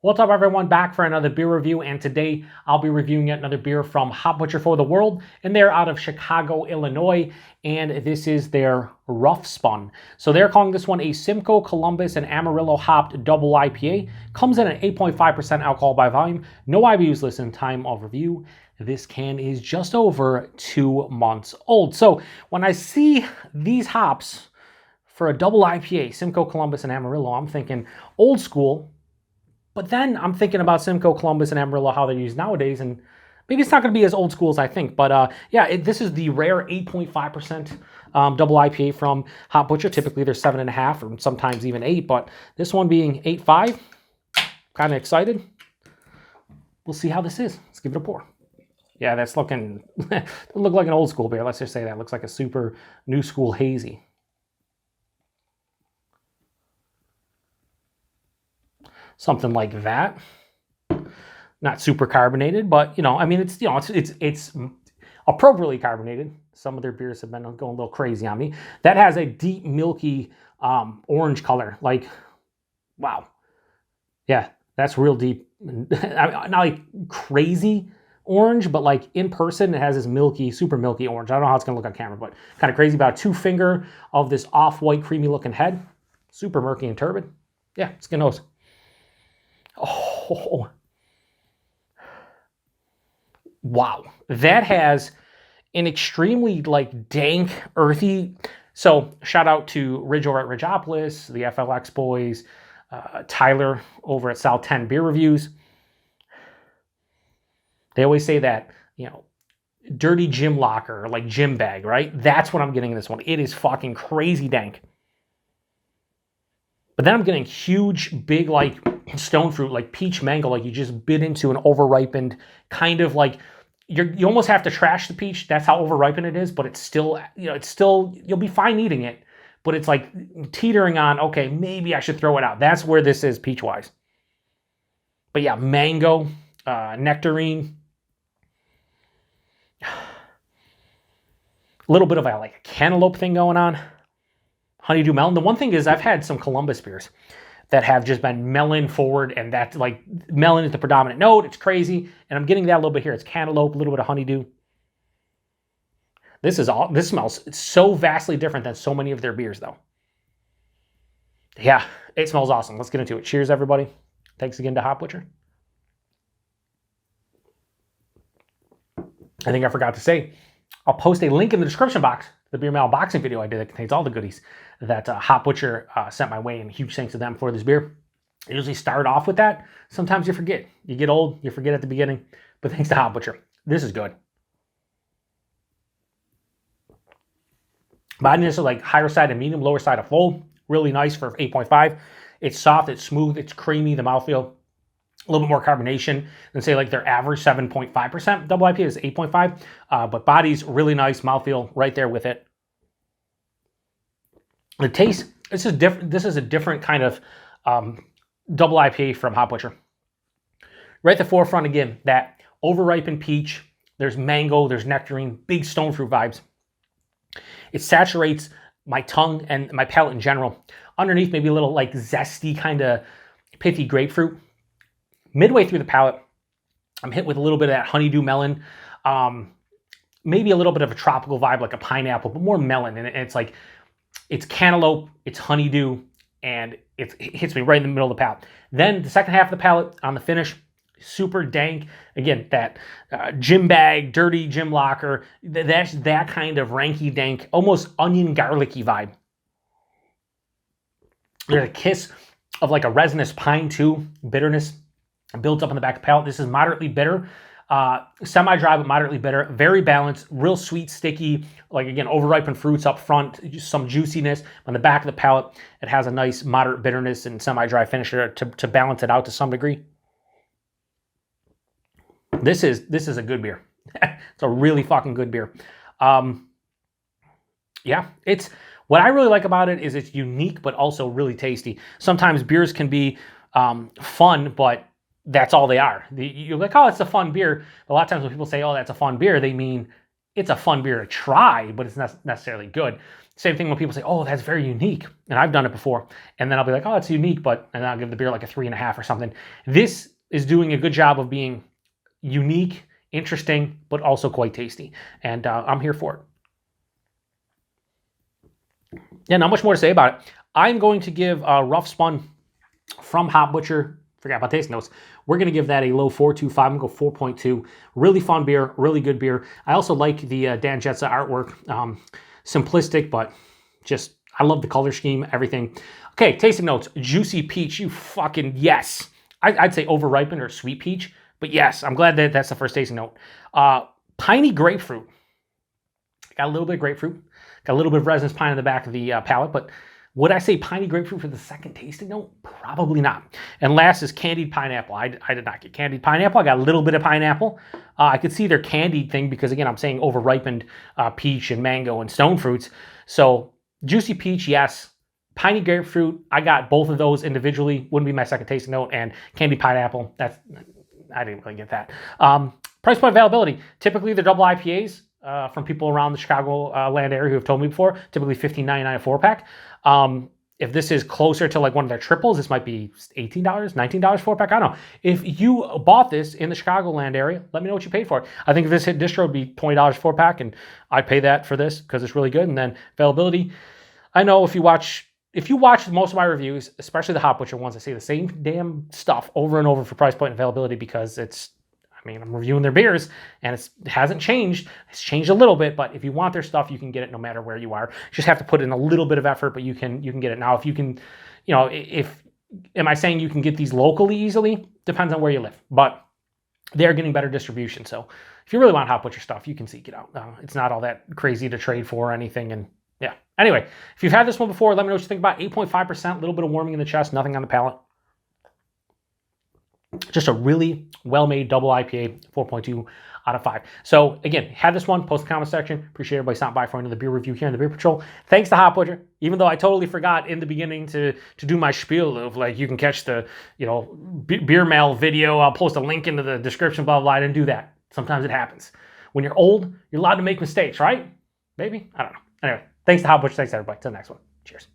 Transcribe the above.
What's up, everyone? Back for another beer review, and today I'll be reviewing yet another beer from Hop Butcher for the World, and they're out of Chicago, Illinois, and this is their Roughspun. So they're calling this one a Simcoe, Columbus, and Amarillo-hopped Double IPA. Comes in at 8.5% alcohol by volume. No IBUs listed in time of review. This can is just over 2 months old. So when I see these hops for a Double IPA, Simcoe, Columbus, and Amarillo, I'm thinking old school. But then I'm thinking about Simcoe, Columbus, and Amarillo, how they're used nowadays, and maybe it's not going to be as old school as I think. But yeah, this is the rare 8.5% double IPA from Hop Butcher. Typically, they're 7.5 or sometimes even 8, but this one being 8.5, kind of excited. We'll see how this is. Let's give it a pour. Yeah, that's looking, doesn't look like an old school beer. Let's just say that. It looks like a super new school hazy. Something like that. Not super carbonated, but you know, I mean, it's, you know, it's appropriately carbonated. Some of their beers have been going a little crazy on me. That has a deep, milky orange color. Like, wow, yeah, that's real deep. Not like crazy orange, but like in person, it has this milky, super milky orange. I don't know how it's gonna look on camera, but kind of crazy. About a 2-finger of this off-white, creamy-looking head. Super murky and turbid. Yeah, skin nose. Oh, wow. That has an extremely like dank, earthy. So shout out to Ridge over at Ridgeopolis, the FLX boys, Tyler over at South 10 Beer Reviews. They always say that, you know, dirty gym locker, or like gym bag, right? That's what I'm getting in this one. It is fucking crazy dank. But then I'm getting huge, big, like stone fruit, like peach mango, like you just bit into an over-ripened kind of like, you almost have to trash the peach. That's how over-ripened it is, but it's still, you know, it's still, you'll be fine eating it, but it's like teetering on, okay, maybe I should throw it out. That's where this is peach-wise. But yeah, mango, nectarine, a little bit of a, like a cantaloupe thing going on. Honeydew melon. The one thing is I've had some Columbus beers that have just been melon forward, and that's like melon is the predominant note. It's crazy, and I'm getting that a little bit here. It's cantaloupe, a little bit of honeydew. This smells so vastly different than so many of their beers, though. Yeah, it smells awesome. Let's get into it. Cheers, everybody. Thanks again to Hop Butcher. I think I forgot to say, I'll post a link in the description box, the beer mail unboxing video I did that contains all the goodies that Hop Butcher sent my way, and huge thanks to them for this beer. I usually start off with that. Sometimes you forget. You get old, you forget at the beginning, but thanks to Hop Butcher. This is good. Bodiness is like higher side of medium, lower side of full. Really nice for 8.5. It's soft, it's smooth, it's creamy, the mouthfeel. A little bit more carbonation than say like their average 7.5%. Double IPA is 8.5, but body's really nice, mouthfeel right there with it. The taste, this is different. This is a different kind of double IPA from Hop Butcher. Right at the forefront again, that over-ripened peach. There's mango, there's nectarine, big stone fruit vibes. It saturates my tongue and my palate in general. Underneath, maybe a little like zesty kind of pithy grapefruit. Midway through the palate, I'm hit with a little bit of that honeydew melon. Maybe a little bit of a tropical vibe like a pineapple, but more melon. And it's like, it's cantaloupe, it's honeydew, and it hits me right in the middle of the palate. Then the second half of the palate on the finish, super dank. Again, that gym bag, dirty gym locker. That's that kind of ranky dank, almost onion garlicky vibe. There's a kiss of like a resinous pine too, bitterness built up in the back of the palate. This is moderately bitter, semi-dry but moderately bitter, very balanced, real sweet, sticky, like again, over-ripened fruits up front, just some juiciness. On the back of the palate, it has a nice moderate bitterness and semi-dry finisher to balance it out to some degree. This is a good beer. It's a really fucking good beer. Yeah, it's, what I really like about it is it's unique, but also really tasty. Sometimes beers can be fun, but that's all they are. You're like, oh, it's a fun beer. But a lot of times when people say, oh, that's a fun beer, they mean it's a fun beer to try, but it's not necessarily good. Same thing when people say, oh, that's very unique. And I've done it before. And then I'll be like, oh, it's unique, and I'll give the beer like a 3.5 or something. This is doing a good job of being unique, interesting, but also quite tasty. And I'm here for it. Yeah, not much more to say about it. I'm going to give Roughspun from Hop Butcher, forgot about tasting notes, we're going to give that a low 4.25. I'm going to go 4.2. Really fun beer, really good beer. I also like the Dan Jetsa artwork. Simplistic, but just, I love the color scheme, everything. Okay, tasting notes. Juicy peach, you fucking yes. I'd say overripened or sweet peach, but yes, I'm glad that that's the first tasting note. Piney grapefruit. Got a little bit of grapefruit. Got a little bit of resinous pine in the back of the palate, but would I say piney grapefruit for the second tasting note? Probably not. And last is candied pineapple. I did not get candied pineapple. I got a little bit of pineapple. I could see their candied thing because, again, I'm saying overripened peach and mango and stone fruits. So juicy peach, yes. Piney grapefruit, I got both of those individually. Wouldn't be my second tasting note. And candied pineapple, I didn't really get that. Price point availability. Typically, the double IPAs from people around the Chicago land area who have told me before, typically $15.99 a 4-pack. If this is closer to like one of their triples, this might be $18, $19 4-pack. I don't know. If you bought this in the Chicagoland area, let me know what you paid for it. I think if this hit distro, it'd be $20 4-pack, and I'd pay that for this because it's really good. And then availability. I know if you watch most of my reviews, especially the Hop Butcher ones, I say the same damn stuff over and over for price point and availability because I'm reviewing their beers, and it hasn't changed. It's changed a little bit, but if you want their stuff, you can get it no matter where you are. You just have to put in a little bit of effort, but you can get it. Now, if you can, am I saying you can get these locally easily? Depends on where you live, but they're getting better distribution. So if you really want Hop Butcher stuff, you can seek it out. It's not all that crazy to trade for or anything, and yeah. Anyway, if you've had this one before, let me know what you think about 8.5%, a little bit of warming in the chest, nothing on the palate. Just a really well-made double IPA, 4.2 out of 5. So again, had this one, post in the comment section. Appreciate everybody stopping by for another beer review here in the Beer Patrol. Thanks to Hop Butcher, even though I totally forgot in the beginning to do my spiel of like, you can catch the, beer mail video. I'll post a link into the description, blah, blah, blah. I didn't do that. Sometimes it happens. When you're old, you're allowed to make mistakes, right? Maybe? I don't know. Anyway, thanks to Hop Butcher. Thanks everybody. Till the next one. Cheers.